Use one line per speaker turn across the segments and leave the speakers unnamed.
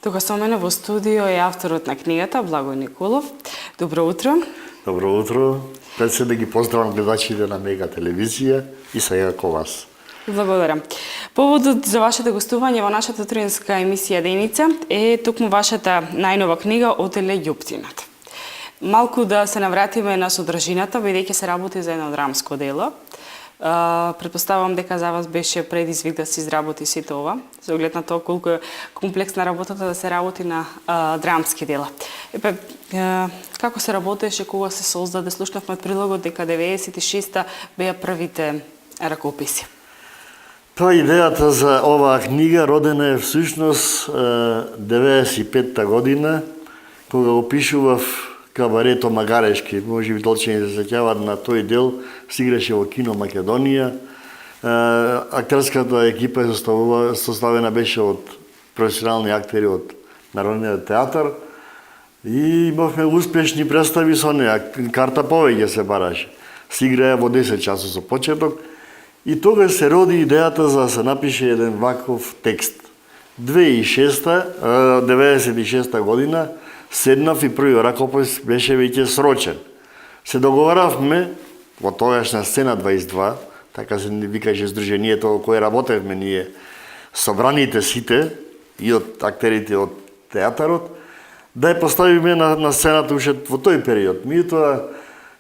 Тука со мене во студио е авторот на книгата Благој Николов. Добро утро.
Добро утро. Пред се да ги поздравам гледачите на Мега телевизија и сега ко вас.
Благодарам. Поводот за вашето гостување во нашата утринска емисија Деница е токму вашата најнова книга Отеле Љуптинат. Малку да се навратиме на содржината, бидејќи се работи за едно драмско дело. Претпоставувам дека за вас беше предизвик да се изработи сите ова, за оглед на тоа колку е комплексна работата да се работи на драмски дела. Како се работеше, кога се создаде, слушнавме од прилогот дека 96-та беа првите ракописи.
Тоа идејата за оваа книга родена е всушност 95-та година, кога опишував Кабарето Магарешки, може би толчени се сеќаваат на тој дел, се играше во Кино Македонија. Актерската екипа е составена беше од професионални актери од Народниот театар и имавме успешни представи со неа. Карта повеќе се бараше. Се играе во 10 часот со почеток и тогаш се роди идејата за да се напише еден ваков текст. 96-та година седнав и првиот ракопис беше веќе срочен. Се договаравме во тогашна сцена 22, така се викаше здруженијето во кое работевме ние, собраните сите и од актерите од театарот, да ја поставиме на сцената уште во тој период. Меѓутоа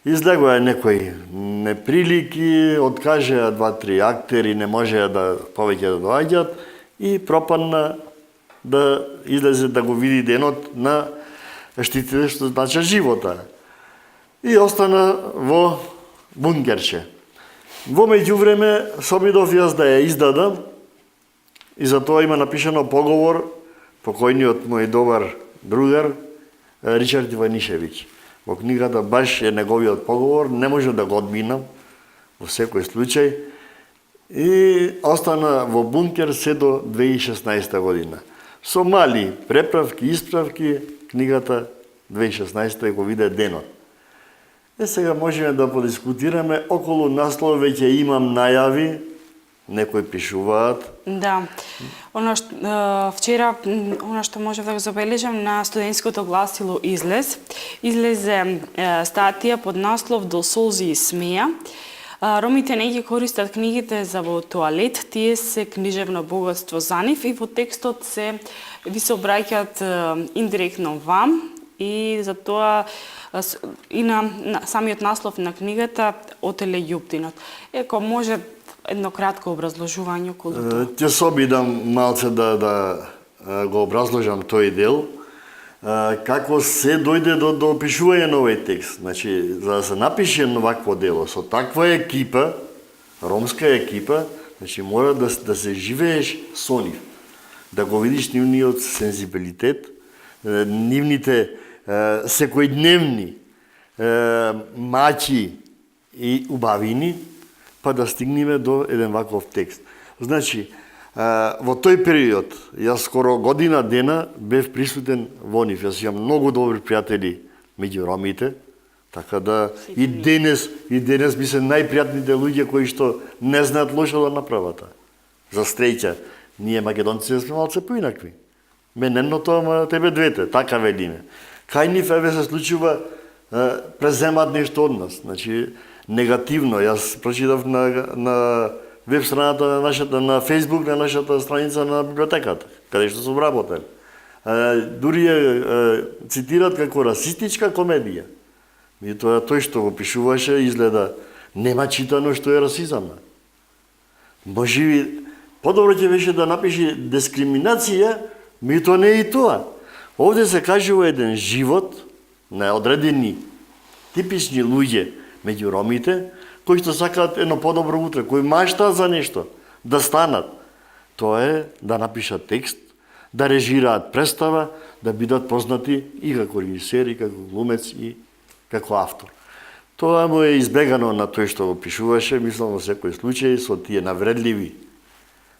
излегоа некои неприлики, откажаа 2-3 актери, не можеа да повеќе да доаѓаат и пропадна да излезе да го види денот на штитите што значи живота. И остана во бункерче. Во меѓувреме собидов јас да ја издадам и за тоа има напишано поговор покојниот мој добар другар Ричард Иванишевиќ. Во книгата баш е неговиот поговор, не може да го одминам во секој случај и остана во бункер се до 2016 година. Со мали преправки, исправки, книгата 2016 го виде денот. Сега можеме да подискутираме околу наслов, веќе имам најави, некои пишуваат.
Да. Вчера, она што можев да го забележам на студентското гласило излезе статија под наслов До солзи и смеја. Ромите не ги користат книгите за во тоалет, тие се книжевно богатство за нив и во текстот ви се обраќаат индиректно вам и затоа и на самиот наслов на книгата Отеле Љуптинат. Еко може едно кратко образложување околу тоа.
Ќе се обидам малце да го образложам тој дел. Како се дојде до опишување на овој текст. Значи, за да се напише вакво дело со таква екипа, ромска екипа, значи мора да се живееш со нив. Да го видиш нивниот сензибилитет, нивните секојдневни мачи и убавини, па да стигнеме до еден ваков текст. Значи, во тој период, јас скоро година дена бев присутен во нив. Јас имам многу добри пријатели меѓу ромите, така да и денес би се најпријатните луѓе кои што не знаат лошо да направат. За среќа, ние македонци сме малце поинакви. Мененото, ама тебе двете, така велиме. Кај нив еве се случува преземат нешто од нас, значи негативно. Јас прочитав на веб страната на нашата, на Facebook, на нашата страница на библиотеката, каде што сум работен. Дури цитират како расистичка комедија. Меѓутоа тој што го пишуваше изгледа нема читано што е расизам. Можеби подобро ќе беше да напише дискриминација, меѓутоа не е и тоа. Овде се кажува еден живот на одредени типични луѓе меѓу ромите, кои што сакаат едно подобро утре, кои маштаат за нешто, да станат. Тоа е да напишат текст, да режираат представа, да бидат познати и како режисер, и како глумец, и како автор. Тоа му е избегано на тој што го пишуваше, мислам во секој случај, со тие навредливи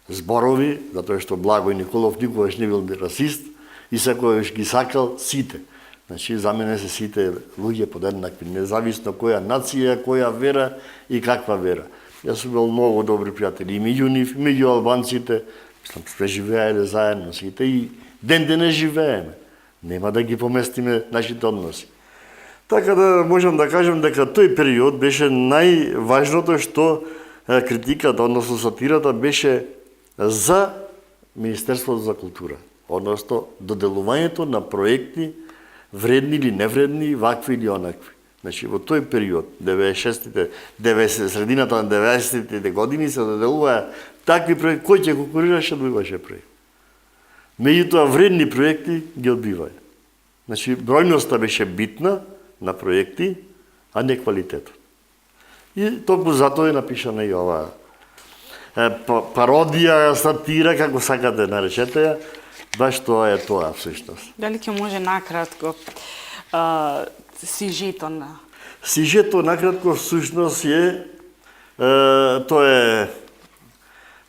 зборови, затоа што Благој Николов никогаш не бил расист и секојаш ги сакал сите. Значи, за мене се сите луѓе подеднакви, независно која нација, која вера и каква вера. Јас сум бил многу добри пријатели и меѓу нив, меѓу албанците, Мислам, сме живееле заедно сите и ден денес живееме. Нема да ги поместиме нашите односи. Така да можам да кажем дека тој период беше најважното што критиката, односно сатирата беше за Министерството за култура, односно доделувањето на проекти вредни или невредни, вакви или онакви. Значи во тој период, 96-тите, средината на 90-тите години се доделуваа такви проекти, кој ќе конкурираше добиваше проект. Меѓутоа вредни проекти ги одбиваја. Значи бројноста беше битна на проекти, а не квалитетот. И токму затоа е напишана и оваа пародија, сатира, како сакате наречете ја, баш тоа е тоа всушност.
Дали ќе може накратко сюжетот на...
Сюжетот накратко всушност е тоа е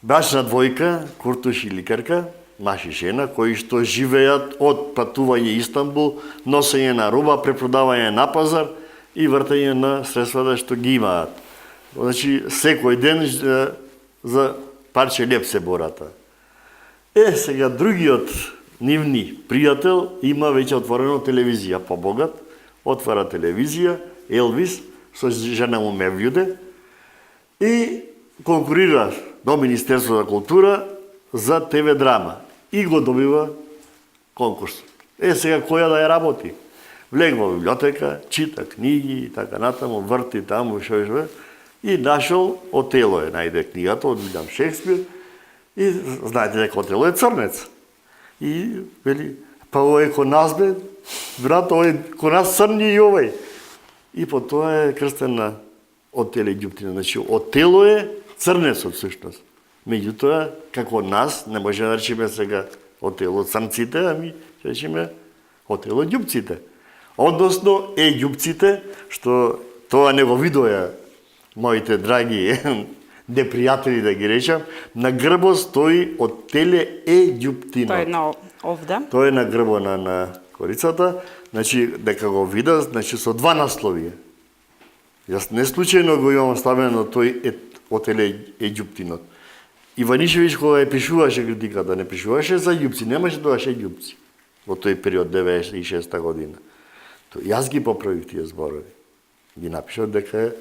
брачна двојка, Куртуш и Ликарка, маж и жена, кои што живеат од патување Истанбул, носење на роба, препродавање на пазар и вртање на средствата што ги имаат. Значи, секој ден за парче леп се бората. Сега другиот нивни пријател има веќе отворено телевизија, побогат, отвара телевизија, Елвис, со жена му Мевјуде, и конкурира до Министерство за култура за ТВ драма. И го добива конкурсот. Сега која да ја работи? Влег во библиотека, чита книги и така натаму, врти таму, шо, и нашол Отело е, најде книгата од Вилјам Шекспир, и знаете дека Отело е црнец. И вели, па овој ко нас бе, брат, овој ко нас црни и овој. И по тоа е крстен на Отеле Ѓуптина. Значи, Отело е црнецот всушност. Меѓутоа, како нас, не може да речеме сега Отело црнците, ами ќе речеме Отело ѓупците. Односно, ѓупците, што тоа не го видоја моите драги непријатели, да ги речам, на грбот стои Отеле ѓуптино.
Тоа е на овде.
Тоа е на грбот на корицата, значи, дека го видат, значи, со два наслови. Јас не случајно го имам ставено тој Отеле ѓуптинот. Иванишевиќ кога ја пишуваше критиката, не пишуваше за ѓупци, немаше доаше ѓупци во тој период 96 година. Јас ги поправив тие зборови. Ги напишав дека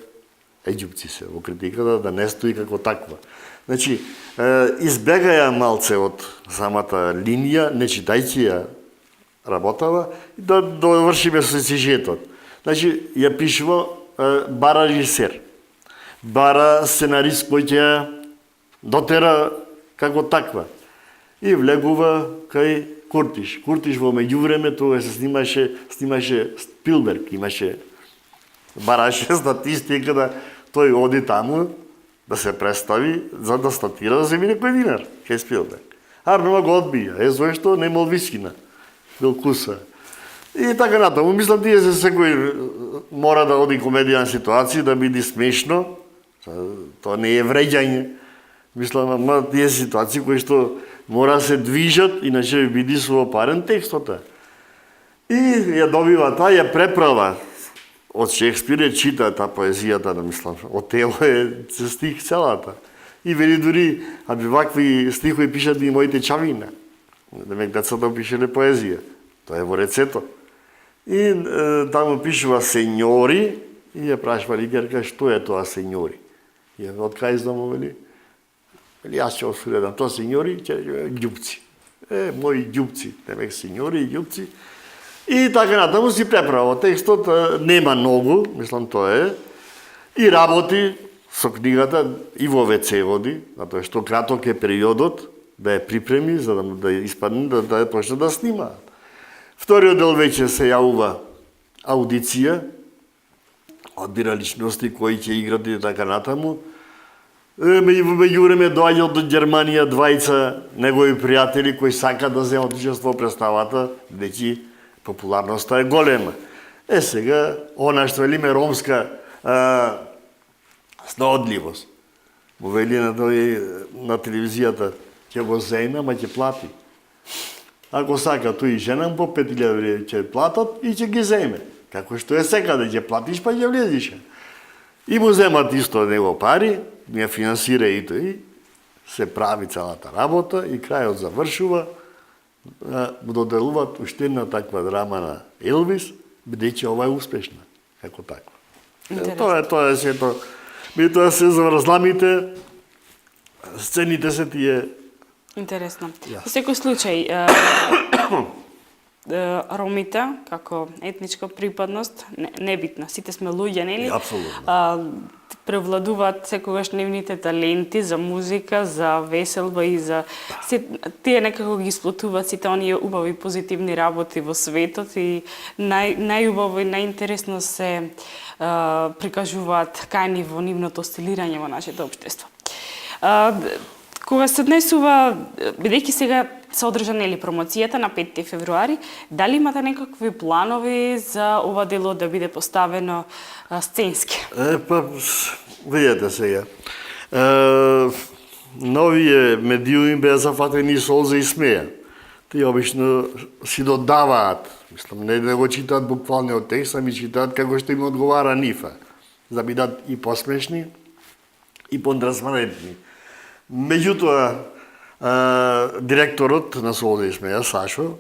ѓупци се во критиката, да не стои како таква. Значи, избегаја малце од самата линија, не читајќи ја работава, и да довршиме со сюжетот. Значи, ја пишува бара режисер, бара сценарист кој ќе дотера како таква. И влегува кај Куртиш. Куртиш во меѓувреме тоа се снимаше Спилберг, имаше бараше статистика да тој оди таму да се представи за да статира да се биде кој динар кај Спилберг. Арнова го одбија, зашто не имал вискина, бил куса. И така натаму, мислам тие се секој мора да оди комедија на ситуација да биде смешно, тоа не е вреѓање. Мислам, ама тие ситуации кои што мора да се движат, иначе биде суопарен текстот. И ја добива таа, ја преправа. Од Шекспир ја чита таа поезијата, да мислам. Отело е стих целата. И вели дури, аби вакви стихови пишат и моите чавина. Демек децата пишеле поезија. Тоа е во рецето. И таму пишува сеньори, и ја прашва Ликарка, што е тоа сеньори? И од кај знамо, вели? Или јас ќе осведам, тоа сеньори, ќе ѓупци. Мои ѓупци, демек сеньори и ѓупци. И така натаму си преправа. Текстот нема многу, мислам тоа е. И работи со книгата и во ВЦ води, затоа што краток е периодот да ја припреми, за да испадне, да ја почне да снима. Вториот дел веќе се јавува аудиција, одбира личности кои ќе играт и така натаму. Меѓувреме доаѓаат од Германија двајца негови пријатели кои сакаат да земат учество во представата, дејќи популарноста е голема. Сега, она што велиме ромска снаодливост. Му вели на телевизијата, ќе го земе, ама ќе плати. Ако сака тој и жена по 5000 ќе платат и ќе ги земе. Како што е секаде, ќе платиш па ќе влезиш. И му земат исто од него пари, ја финансира и тој. се прави целата работа и крајот завршува, доделуваат уште една таква драма на Елвис, бидејќи ова е успешна, како таква. Тоа е сето. Тоа се заврзламите, сцените се тие.
Интересно. Во секој случај, ромите, како етничка припадност, небитна. Сите сме луѓе, нели?
Апсолутно.
Превладуваат секогаш нивните таленти за музика, за веселба и за... Тие некако ги сплотуваат сите оние убави позитивни работи во светот и најубаво и најинтересно се прикажуваат кај во нивното стилирање во нашето општество. Кога се однесува, бидејќи сега се одржа нели промоцијата на 5 февруари, дали имате некакви планови за ова дело да биде поставено сценски?
Видете сега. Новие медиуми беа зафатени солза и смеја. Тие обично си додаваат, мислам, не да го читаат буквалниот текст, ами читаат како што им одговара нифа, за да бидат и посмешни, и потранспарентни. Меѓутоа, директорот на Солза и смеја, Сашо,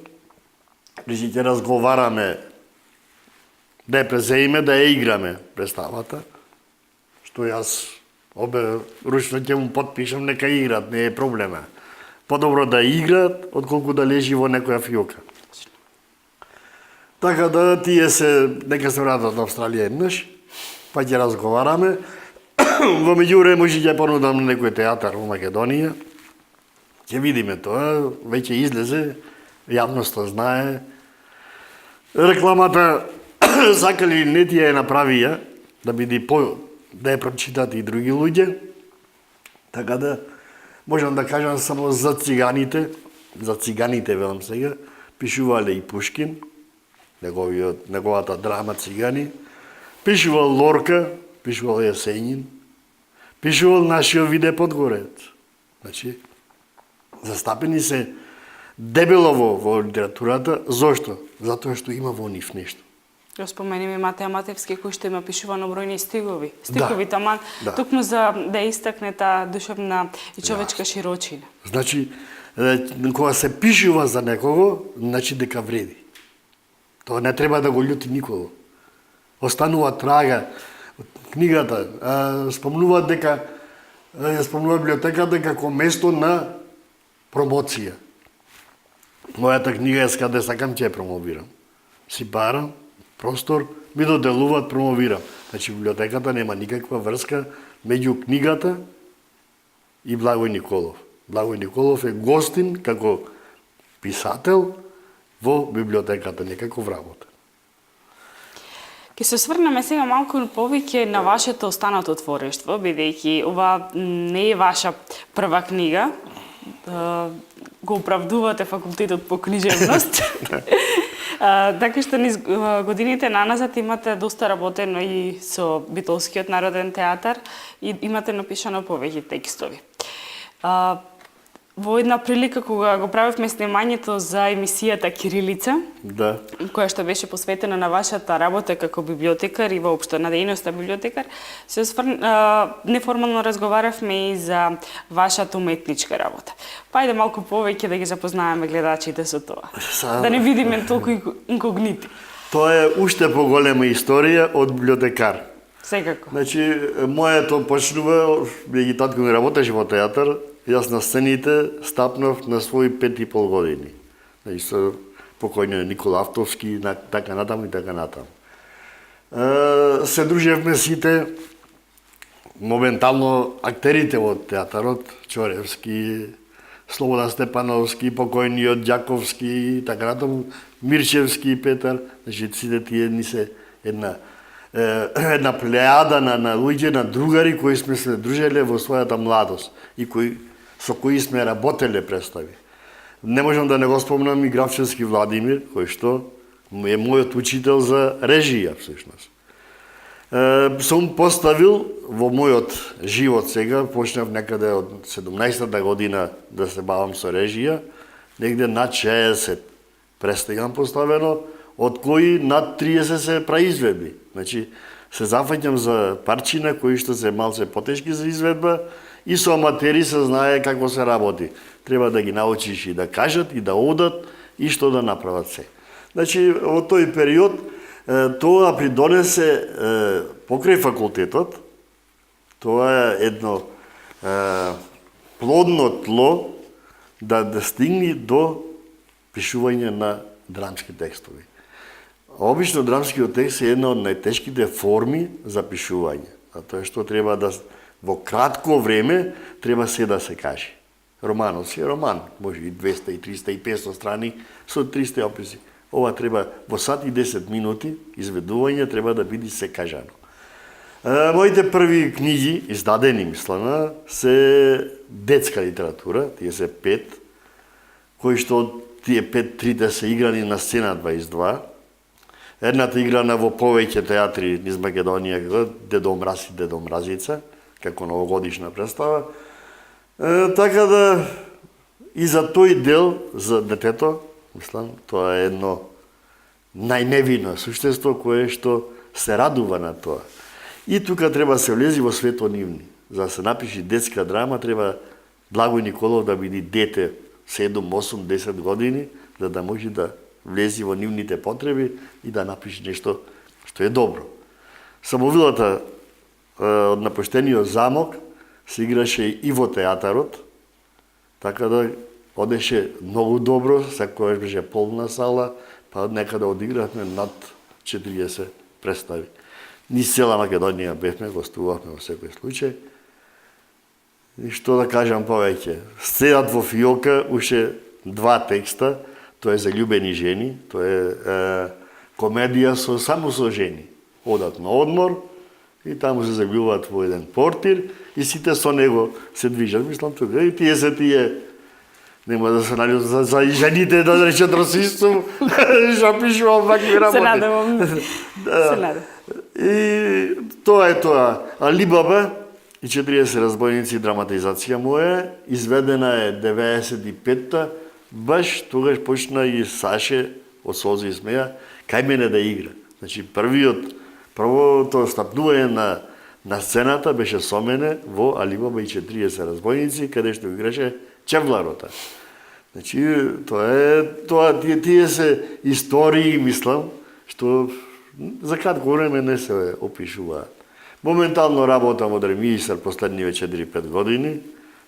ќе разговараме да ја презеиме, да ја играме представата, што јас ручно ќе му подпишам, нека играт, не е проблема. Подобро да играат, отколку да лежи во некоја фиока. Така да, тие се, нека се вратат на Австралија еднаш, па ќе разговараме. Во меѓувреме може ќе понудам на некој театар во Македонија. Ќе видиме тоа, веќе излезе, јавноста знае. Рекламата, сакали не тие ја направија, да биде да ја прочитат и други луѓе. Така да, можам да кажам само за циганите велам сега, пишувале и Пушкин, неговата драма Цигани, пишувал Лорка, пишувал Јасенин, пишувал нашиот Виде Подгорец. Значи, застапени се дебело во литературата. Зошто? Затоа што има во нив нешто.
Го спомениме Матеја Матевски, кој што има пишувано бројни стигови. Стигови таман, токму за да истакне таа душевна и човечка широчина.
Значи, кога се пишува за некого, значи дека вреди. Тоа не треба да го љути никого. Останува трага. Книгата, спомнува библиотеката како место на промоција. Мојата книга е каде сакам ќе ја промовирам. Си барам простор, ми доделуваат, промовирам. Значи, библиотеката нема никаква врска меѓу книгата и Благој Николов. Благој Николов е гостин како писател во библиотеката, не како вработен.
Ке се сврнеме сега малку повеќе на вашето останато творештво, бидејќи ова не е ваша прва книга. Го оправдувате факултетот по книжевност. Така што низ годините наназад имате доста работено и со Битолскиот народен театар и имате напишано повеќе текстови. Во една прилика кога го правевме снимањето за емисијата Кирилица, која што беше посветена на вашата работа како библиотекар и воопшто на дејноста библиотекар, неформално разговаравме и за вашата уметничка работа. Па ајде малку повеќе да ги запознаеме гледачите со тоа. Да не видиме толку инкогнити.
Тоа е уште поголема историја од библиотекар.
Секако.
Значи, моето почнува, бидејќи татко ми работеше во театар, јас на сцените стапнав на своји 5,5 години. Значи, со покојниот Никола Автовски, така натаму и така натаму. Се дружевме сите, моментално актерите во театарот, Чоревски, Слободан Степановски, покојниот Ѓаковски, така натаму, Мирчевски, Петар, значи сите тие ни се една плејада на луѓе, на другари кои сме се дружеле во својата младост и со кои сме работеле представи. Не можам да не го спомнам и Графчевски Владимир, кој што е мојот учител за режија, всушност. Сум поставил во мојот живот сега, почнав некаде од 17-та година да се бавам со режија, негде над 60 представи имам поставено, од кои над 30 се произведби. Значи, се зафаќам за парчина кои што се малце потешки за изведба и со аматери се знае како се работи. Треба да ги научиш и да кажат, и да одат, и што да направат се. Значи, во тој период, тоа придонесе покрај факултетот, тоа е едно плодно тло да стигне до пишување на драмски текстови. Обично драмскиот текст е една од најтешките форми за пишување. Тоа што треба да во кратко време треба се да се каже. Романот си е роман, може и 200, и 300, и 500 страни со 300 описи. Ова треба во сат и 10 минути изведување треба да биде се кажано. Моите први книги, издадени мислам, се детска литература, тие се 5, кои што тие 5 трите се играни на сцена 22. Едната играна во повеќе театри низ Македонија, како Дедо Мраз и Дедо Мразица, како новогодишна представа. Така да и за тој дел, за детето, мислам, тоа е едно најневино суштество кое што се радува на тоа. И тука треба се влези во свето нивни. За да се напиши детска драма, треба Благој Николов да биде дете 7, 8, 10 години, за да може да влези во нивните потреби и да напише нешто што е добро. Самовилата од Напуштениот замок се играше и во театарот, така да одеше многу добро, секогаш беше полна сала, па некаде одигравме над 40 представи. Низ цела Македонија бевме, гостувавме во секој случај. И што да кажам повеќе, Сценат во фиока уште 2 текста, тоа е за љубени жени, тоа е комедија само со жени. Одат на одмор и таму се заљубуваат во еден портир и сите со него се движат. Мислам тука, и тие нема да се најдат за жените да речат расистом, што пишувам вакви работи.
Се надевам. Се надевам.
И тоа е тоа. Али Баба и 40 разбойници драматизација му е, изведена е 95-та, баш тогаш почна и Саше од Солзи и смеја кај мене да игра. Значи првото стапнување на сцената беше со мене во Али Баба и 40 разбойници, каде што играше Чевларота. Значи тие се истории, мислам, што за кратко време не се опишуваат. Моментално работам од ремисар последниве 4-5 години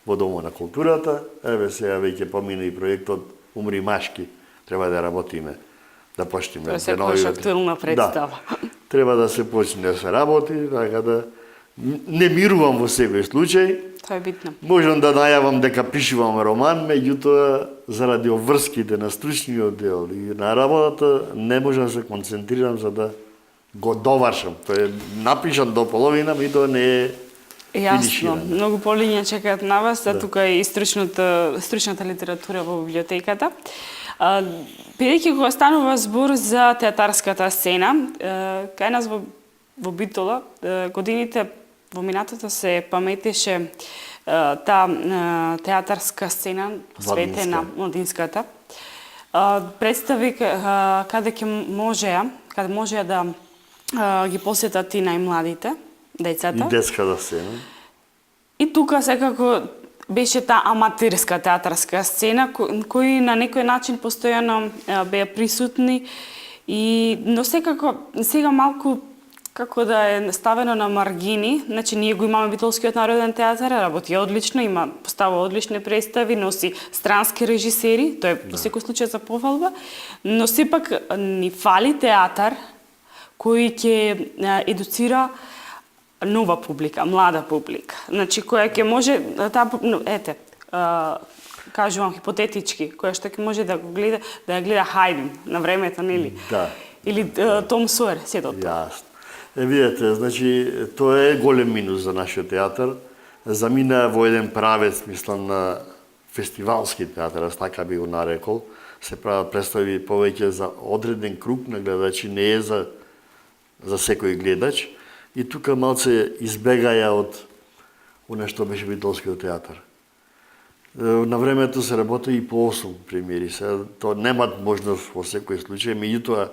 во Домот на културата. Еве сега веќе помина и проектот Умри Машки. Треба да работиме, да почнеме.
Тоа се кој актуелна представа.
Да, треба да се почне да се работи, така да не мирувам во секој случај.
Тоа е битно.
Можам да најавам дека пишувам роман, меѓутоа заради обврските на стручниот дел и на работата не можам да се концентрирам за да го довршам. Тоа е напишан до половина, и тоа не е
Јасно,
финиширано.
многу полиња чекаат на вас, а тука е и стручната литература во библиотеката. Бидејќи кога станува збор за театарската сцена, кај нас во Битола, годините во минатото се паметеше таа театарска сцена посветена младинската. Представи каде можеа да ги посетат и најмладите, децата.
И детската сцена.
И тука секако беше таа аматерска театарска сцена, кои на некој начин постојано беа присутни, но секако сега малку како да е ставено на маргини. Значи, ние го имаме Битолскиот народен театар, работи одлично, поставува одлични представи, носи странски режисери, тоа е во секој случај за пофалба, но сепак ни фали театар кој ќе едуцира нова публика, млада публика. Значи, која ќе може, кажувам хипотетички, која што ќе може да ја гледа Хајдин на времето, нели?
Да.
Или Том Сойер, сето тоа.
Јасно. Видете, значи, тоа е голем минус за нашиот театар. Замина во еден правец, мислам, на фестивалски театар, аз така би го нарекол. Се прават представи повеќе за одреден круг на гледачи, не е за секој гледач. И тука малце избегаја од оно што беше Битолскиот театар. На времето се работи и по 8 премиери. Тоа немат можност во секој случај, меѓутоа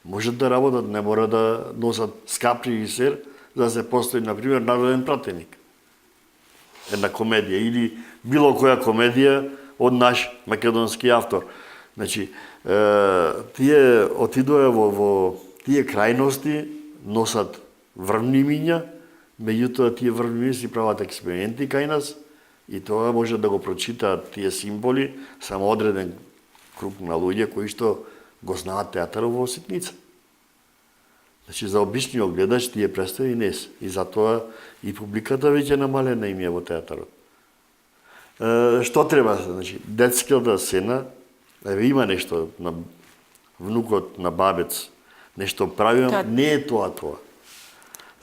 можат да работат, не мора да носат скап режисер, за да се постои, например, народен пратеник. една комедија или било која комедија од наш македонски автор. Значи, тие отидоа во тие крајности, носат врвни имиња, меѓутоа тие врвни имиња си прават експерименти кај нас и тоа може да го прочитаат тие символи само одреден круг на луѓе кои што го знаат театарот во ситница. Значи, за обичниот гледач тие представи не се. И затоа и публиката веќе намалена им е во театарот. Што треба? Значи, детската сцена, еве има нешто на внукот на бабец, нешто правиме, не е тоа.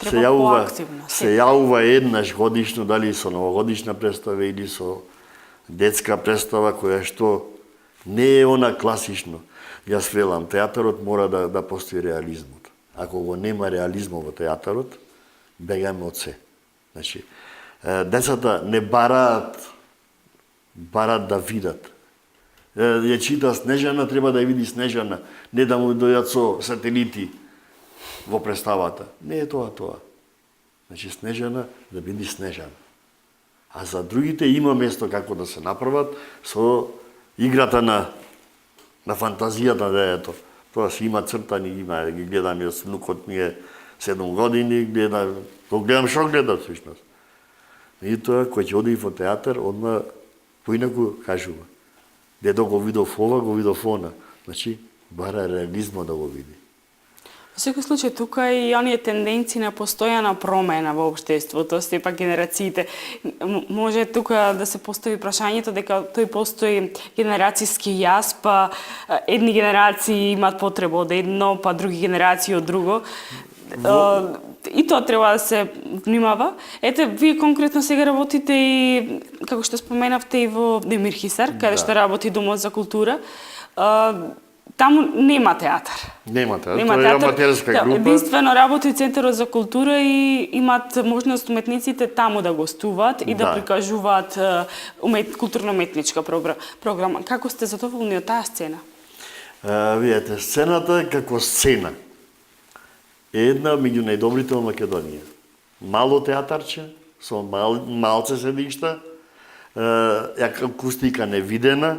Се јавува еднаш годишно, дали со новогодишна представа или со детска представа, која што не е она класично. Јас велам, театарот мора да постои реализмот. Ако го нема реализмот во театарот, бегаме од се. Значи, децата не бараат да видат. Ја чита Снежана, треба да ја види Снежана, не да му дојдат со сателити во представата. Не е тоа. Значи, Снежана да биде Снежана. А за другите има место како да се направат со играта на фантазијата да е тоа. Тоа си има цртани, има, ги гледам јас, внукот ми е 7 години, го гледам шо гледа всушност. И тоа, кој ќе оди во театар, одма поинаку кажува. Дедо го видов ова, го видов она. Значи, бара реализма да го види.
Во секој случај, тука и оние тенденции на постојана промена во општеството, сепак генерациите. Може тука да се постави прашањето дека тој постои генерацијски јас, па едни генерации имаат потреба од едно, па други генерации од друго. И тоа треба да се внимава. Ете, вие конкретно сега работите и, како што споменавте, и во Демир Хисар, каде што работи Домот за култура. Таму нема театар.
Нема театар, тоа е аматерска група.
Единствено работи Центарот за култура и имаат можност уметниците таму да гостуваат и да прикажуваат културно-уметничка програма. Како сте задоволни од таа сцена?
Видете, сцената како сцена е една меѓу најдобрите во Македонија. Мало театарче, со малце седишта, акустика невидена,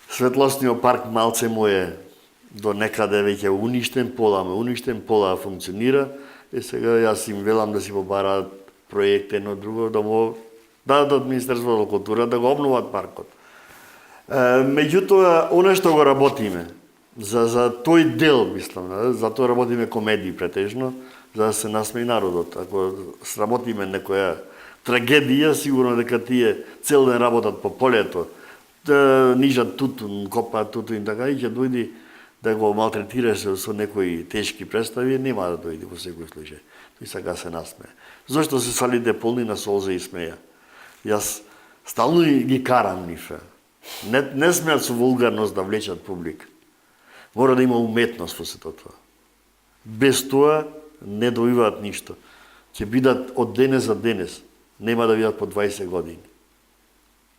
светлосниот парк малце му е до некаде веќе уништен, пола функционира, и сега јас им велам да си побараат проект едно друго, да му дадат Министерството за култура да го обноват паркот. Меѓутоа, оно што го работиме, за тој дел, мислам, за тоа работиме комедии претежно, за да се насмеи народот. Ако сработиме некоја трагедија, сигурно дека тие цел ден работат по полето, да нижат тутун, копаат тутун и така, и ќе дојди да го малтретираш со некои тешки представи, нема да дојде во секој случај. И сега се насмее. Зошто се салите полни на солзе и смеја? Јас стално ги карам нив. Не смеат со вулгарност да влечат публика. Мора да има уметност во сето тоа. Без тоа не добиваат ништо. Ќе бидат од денес за денес. Нема да бидат по 20 години.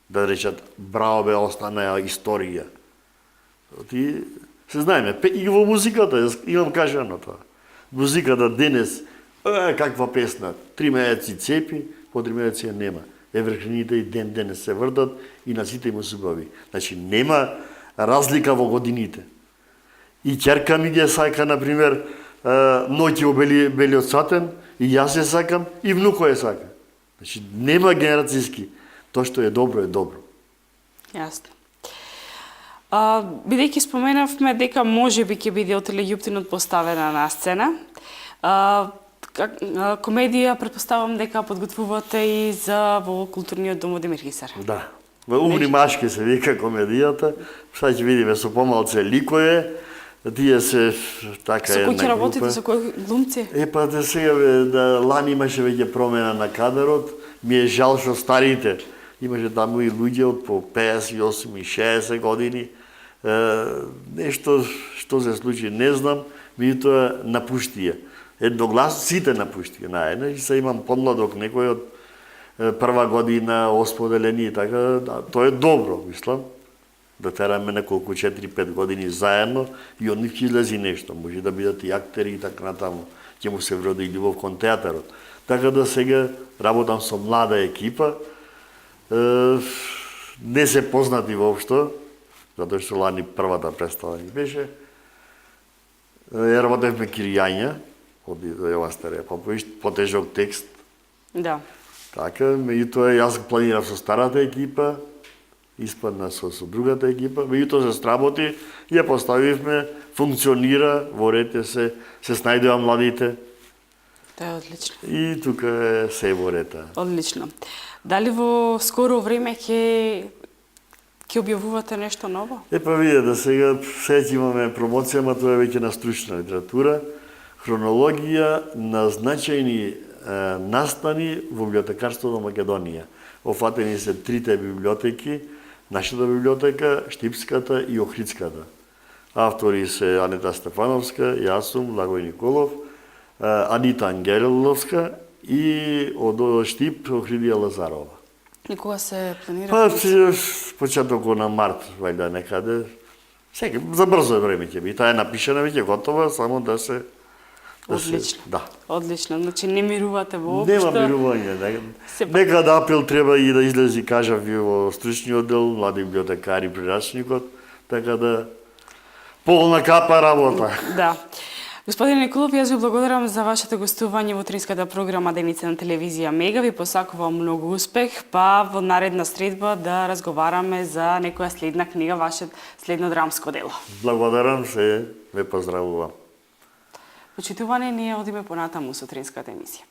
Да речат, браво бе, останаа историја. Ти се знаеме, и во музиката, имам кажано тоа. Музиката денес, каква песна, 3 месеци цепи, по 3 месеци ја нема. Еврхините и денес се врдат и на сите им субави. Значи, нема разлика во годините. И ќерка ми ги сака, например, ноќи во белиот сатен, и јас ја сакам, и внуко ја сака. Значи, нема генерацијски. Тоа што е добро, е добро.
Јасно. Бидејќи споменавме дека може би ќе биде Отеле Јуптинот поставена на сцена, комедија претпоставам дека подготвувате и за во културниот дом во Демир Хисар.
Да. Во Умни машки се вика комедијата. Сега ќе видиме со помалце ликое. Тие се така една група. Со кој ќе работите, со кои глумци? Па сега лани имаше веќе промена на кадрот. Ми е жал што старите. Имаше таму и луѓе од по 58 и 60 години. Нешто што се случи, не знам, меѓутоа напуштија. Едногласно сите напуштија наедно и се имам подмладок некој од прва година, осподелени и така, тоа е добро, мислам. Да тераме неколку 4-5 години заедно и од нив ќе излези нешто. Може да бидат и актери и така натаму. Ќе му се вроди и љубов кон театарот. Така да сега работам со млада екипа. Не се познати воопшто, затоа што лани првата представа ни беше. Работевме киријања, од Јован Старе Попович, потежок текст.
Да.
Така, меѓутоа јас планирав со старата екипа, испадна со другата екипа, меѓутоа се сработи, ја поставивме, функционира, во ред се снајдува младите.
Тоа е одлично.
И тука е се во ред.
Одлично. Дали во скоро време ќе објавувате нешто ново?
Па видете, сега ќе имаме промоција, ама тоа е веќе на стручна литература, хронологија на значајни настани во библиотекарство на Македонија. Офатени се трите библиотеки, нашата библиотека, Штипската и Охридската. Автори се Анета Стефановска, јас сум, Благој Николов, Анита Ангеловска и од Штип Охридија Лазарова.
И кога се планира?
Па, почетокот на март, вајда некаде. Сега, за брзо време ќе би. Таа е напишана, веќе готова, само да се...
Одлично.
Да.
Одлично. Значи не мирувате воопшто.
Нема мирување. Некад април треба и да излези, кажав, и во стручниот дел, млади библиотекари, прирачникот, така да полна капа работа.
Да. Господин Николов, јас ви благодарам за вашето гостување во утринската програма Деница на телевизија Мега. Ви посакувам многу успех, па во наредна средба да разговараме за некоја следна книга, ваше следно драмско дело.
Благодарам се, ве поздравувам.
Почитуване, ние одиме понатаму со утринската емисија.